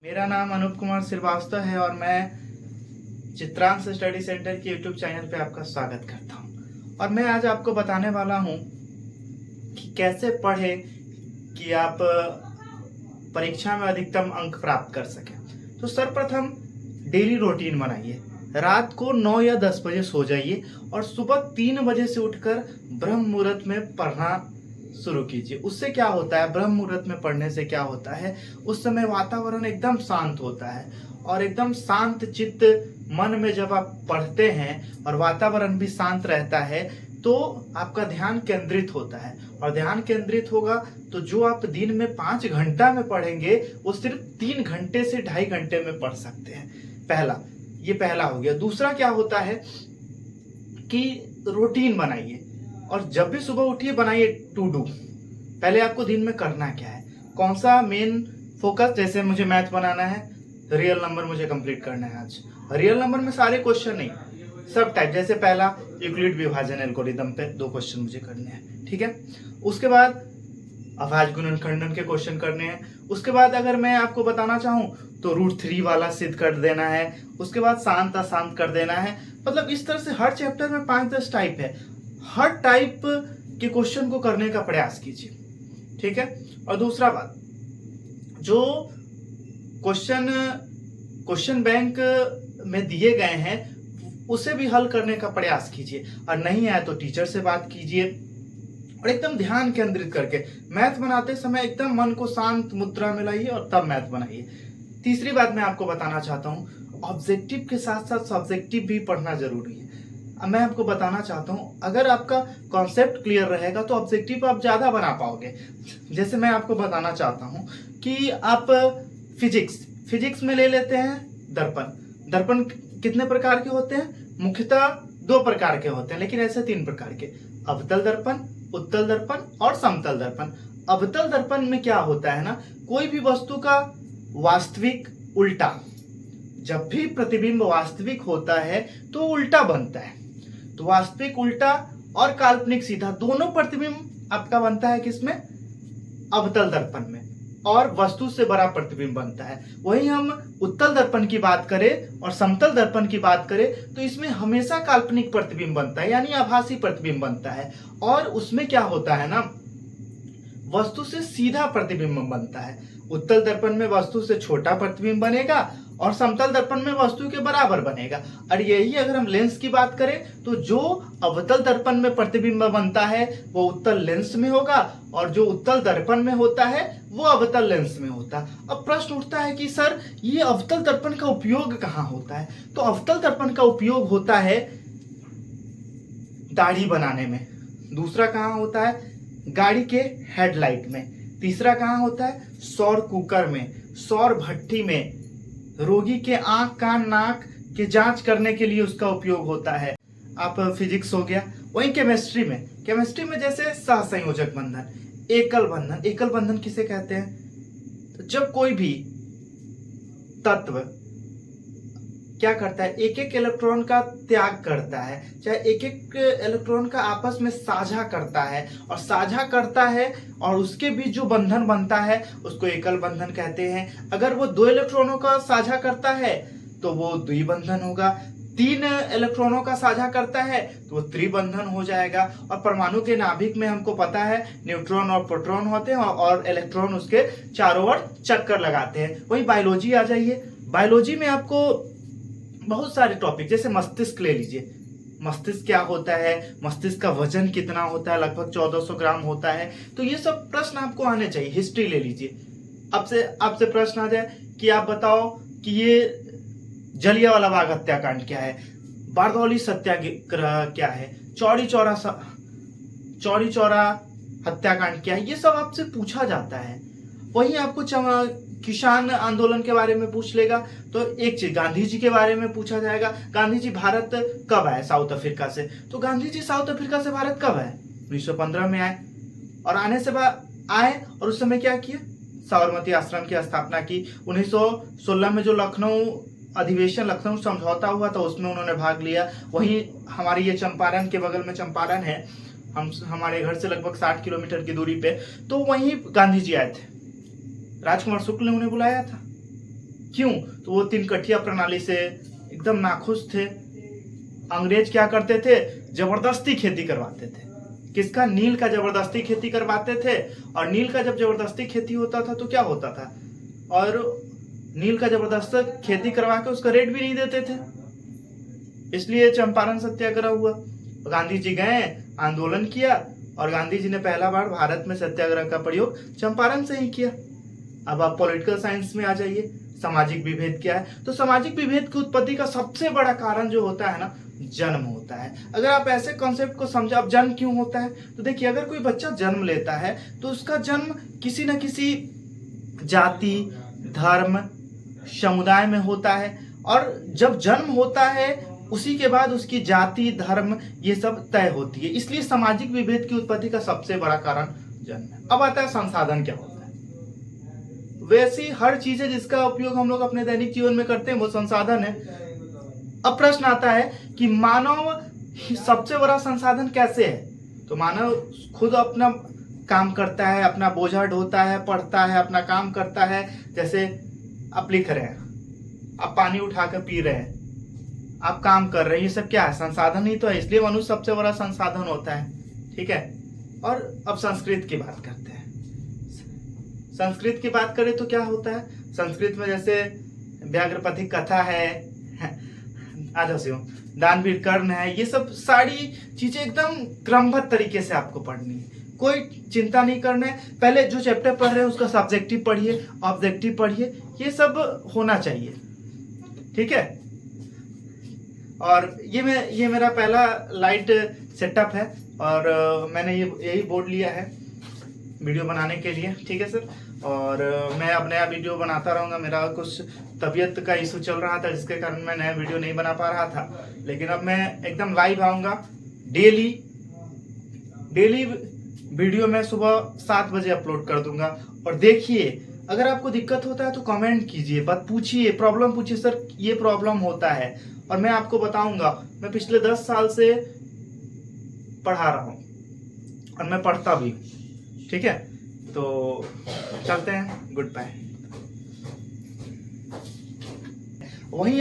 मेरा नाम अनूप कुमार श्रीवास्तव है और मैं चित्रांश स्टडी सेंटर के यूट्यूब चैनल पे आपका स्वागत करता हूं। और मैं आज आपको बताने वाला हूं कि कैसे पढ़े कि आप परीक्षा में अधिकतम अंक प्राप्त कर सकें। तो सर्वप्रथम डेली रूटीन बनाइए। रात को 9 या 10 बजे सो जाइए और सुबह 3 बजे से उठकर ब्रह्म मुहूर्त में पढ़ना शुरू कीजिए। उससे क्या होता है, ब्रह्म मुहूर्त में पढ़ने से क्या होता है, उस समय वातावरण एकदम शांत होता है और एकदम शांत चित्त मन में जब आप पढ़ते हैं और वातावरण भी शांत रहता है तो आपका ध्यान केंद्रित होता है। और ध्यान केंद्रित होगा तो जो आप दिन में 5 घंटा में पढ़ेंगे वो सिर्फ 3 घंटे से 2.5 घंटे में पढ़ सकते हैं। ये पहला हो गया। दूसरा क्या होता है कि रूटीन बनाइए और जब भी सुबह उठिए बनाइए टू डू। पहले आपको दिन में करना क्या है, कौन सा मेन फोकस, जैसे मुझे मैथ बनाना है, रियल नंबर मुझे कंप्लीट करना है। आज रियल नंबर में सारे क्वेश्चन नहीं, सब टाइप, जैसे पहला यूक्लिड विभाजन एल्गोरिदम पे 2 क्वेश्चन मुझे करने हैं, ठीक है। उसके बाद अभाज्य गुणनखंडन के क्वेश्चन करने हैं। उसके बाद अगर मैं आपको बताना चाहूं तो √3 वाला सिद्ध कर देना है। उसके बाद शांत अशांत कर देना है। मतलब इस तरह से हर चैप्टर में 5-10 टाइप है। हर टाइप के क्वेश्चन को करने का प्रयास कीजिए, ठीक है। और दूसरा बात, जो क्वेश्चन बैंक में दिए गए हैं उसे भी हल करने का प्रयास कीजिए। और नहीं आए तो टीचर से बात कीजिए और एकदम ध्यान केंद्रित करके मैथ बनाते समय एकदम मन को शांत मुद्रा में लाइए और तब मैथ बनाइए। तीसरी बात मैं आपको बताना चाहता हूँ, ऑब्जेक्टिव के साथ साथ सब्जेक्टिव भी पढ़ना जरूरी है। मैं आपको बताना चाहता हूँ, अगर आपका कॉन्सेप्ट क्लियर रहेगा तो ऑब्जेक्टिव आप ज़्यादा बना पाओगे। जैसे मैं आपको बताना चाहता हूँ कि आप फिजिक्स में ले लेते हैं दर्पण कितने प्रकार के होते हैं, मुख्यतः 2 प्रकार के होते हैं, लेकिन ऐसे 3 प्रकार के, अवतल दर्पण, उत्तल दर्पण और समतल दर्पण। अवतल दर्पण में क्या होता है ना, कोई भी वस्तु का वास्तविक उल्टा, जब भी प्रतिबिंब वास्तविक होता है तो उल्टा बनता है। तो वास्तविक उल्टा और काल्पनिक सीधा दोनों प्रतिबिंब आपका बनता है किसमें, अवतल दर्पण में, और वस्तु से बड़ा प्रतिबिंब बनता है। वही हम उत्तल दर्पण की बात करें और समतल दर्पण की बात करें तो इसमें हमेशा काल्पनिक प्रतिबिंब बनता है, यानी आभासी प्रतिबिंब बनता है। और उसमें क्या होता है ना, वस्तु से सीधा प्रतिबिंब बनता है। उत्तल दर्पण में वस्तु से छोटा प्रतिबिंब बनेगा और समतल दर्पण में वस्तु के बराबर बनेगा। और यही अगर हम लेंस की बात करें तो जो अवतल दर्पण में प्रतिबिंब बनता है वो उत्तल लेंस में होगा और जो उत्तल दर्पण में होता है वो अवतल लेंस में होता है। अब प्रश्न उठता है कि सर ये अवतल दर्पण का उपयोग कहाँ होता है। तो अवतल दर्पण का उपयोग होता है दाढ़ी बनाने में। दूसरा कहाँ होता है, गाड़ी के हेडलाइट में। तीसरा कहाँ होता है, सौर कुकर में, सौर भट्टी में, रोगी के आंख कान नाक के जांच करने के लिए उसका उपयोग होता है। आप फिजिक्स हो गया। वहीं केमिस्ट्री में जैसे सहसंयोजक बंधन, एकल बंधन किसे कहते हैं, तो जब कोई भी तत्व क्या करता है, एक एक इलेक्ट्रॉन का त्याग करता है, चाहे एक एक इलेक्ट्रॉन का आपस में साझा करता है और उसके बीच जो बंधन बनता है उसको एकल बंधन कहते हैं। अगर वो 2 इलेक्ट्रॉनों का साझा करता है तो वो द्विबंधन होगा, 3 इलेक्ट्रॉनों का साझा करता है तो वो त्रिबंधन हो जाएगा। और परमाणु के नाभिक में हमको पता है न्यूट्रॉन और प्रोटॉन होते हैं और इलेक्ट्रॉन उसके चारों ओर चक्कर लगाते हैं। वही बायोलॉजी आ जाइए। बायोलॉजी में आपको बहुत सारे टॉपिक, जैसे मस्तिष्क ले लीजिए। मस्तिष्क क्या होता है, मस्तिष्क का वजन कितना होता है, लगभग 1400 ग्राम होता है। तो ये सब प्रश्न आपको आने चाहिए। हिस्ट्री ले लीजिए, आपसे प्रश्न आ जाए कि आप बताओ कि ये जलियांवाला बाग हत्याकांड क्या है, बारदौली सत्याग्रह क्या है, चौरी चौरा हत्याकांड क्या है, ये सब आपसे पूछा जाता है। वही आपको किसान आंदोलन के बारे में पूछ लेगा तो एक चीज, गांधी जी के बारे में पूछा जाएगा। गांधी जी भारत कब आए साउथ अफ्रीका से, तो गांधी जी साउथ अफ्रीका से भारत कब आए, 1915 में आए। और आने से आए और उस समय क्या किया, साबरमती आश्रम की स्थापना की। 1916 में जो लखनऊ समझौता हुआ था उसमें उन्होंने भाग लिया। वहीं हमारी ये चंपारण के बगल में चंपारण है, हमारे घर से लगभग 60 किलोमीटर की दूरी पे, तो वहीं गांधी जी आए थे। राजकुमार शुक्ल ने उन्हें बुलाया था। क्यों? तो वो 3 कठिया प्रणाली से एकदम नाखुश थे। अंग्रेज क्या करते थे? जबरदस्ती खेती करवाते थे। किसका? नील का जबरदस्ती खेती करवाते थे। और नील का जब जबरदस्ती खेती होता था तो क्या होता था? और नील का जबरदस्त खेती करवा के उसका रेट भी नहीं देते थे, इसलिए चंपारण सत्याग्रह हुआ। गांधी जी गए, आंदोलन किया, और गांधी जी ने पहला बार भारत में सत्याग्रह का प्रयोग चंपारण से ही किया। अब आप पॉलिटिकल साइंस में आ जाइए, सामाजिक विभेद क्या है? तो सामाजिक विभेद की उत्पत्ति का सबसे बड़ा कारण जो होता है ना, जन्म होता है। अगर आप ऐसे कॉन्सेप्ट को समझे, अब जन्म क्यों होता है? तो देखिए, अगर कोई बच्चा जन्म लेता है तो उसका जन्म किसी न किसी जाति, धर्म, समुदाय में होता है, और जब जन्म होता है उसी के बाद उसकी जाति, धर्म ये सब तय होती है। इसलिए सामाजिक विभेद की उत्पत्ति का सबसे बड़ा कारण जन्म है। अब आता है संसाधन क्या होता है। वैसी हर चीज है जिसका उपयोग हम लोग अपने दैनिक जीवन में करते हैं, वो संसाधन है। अब प्रश्न आता है कि मानव सबसे बड़ा संसाधन कैसे है? तो मानव खुद अपना काम करता है, अपना बोझा ढोता है, पढ़ता है, अपना काम करता है। जैसे आप लिख रहे हैं, आप पानी उठा कर पी रहे हैं, आप काम कर रहे हैं, ये सब क्या है? संसाधन ही तो है। इसलिए मनुष्य सबसे बड़ा संसाधन होता है। ठीक है। और अब संस्कृत की बात करते हैं। संस्कृत की बात करें तो क्या होता है? संस्कृत में जैसे व्याघ्रपथिक कथा है, दानवीर कर्ण है, ये सब सारी चीजें एकदम क्रमबद्ध तरीके से आपको पढ़नी है। कोई चिंता नहीं करना है। पहले जो चैप्टर पढ़ रहे हैं उसका सब्जेक्टिव पढ़िए, ऑब्जेक्टिव पढ़िए, ये सब होना चाहिए। ठीक है। और ये मेरा पहला लाइट सेटअप है, और मैंने यही बोर्ड लिया है वीडियो बनाने के लिए। ठीक है सर। और मैं अब नया वीडियो बनाता रहूँगा। मेरा कुछ तबीयत का इशू चल रहा था जिसके कारण मैं नया वीडियो नहीं बना पा रहा था, लेकिन अब मैं एकदम लाइव आऊँगा। डेली वीडियो मैं सुबह 7 बजे अपलोड कर दूंगा। और देखिए, अगर आपको दिक्कत होता है तो कमेंट कीजिए, बात पूछिए, प्रॉब्लम पूछिए, सर ये प्रॉब्लम होता है, और मैं आपको बताऊंगा। मैं पिछले 10 साल से पढ़ा रहा हूँ और मैं पढ़ता भी हूँ। ठीक है। तो चलते हैं, गुड बाय। वहीं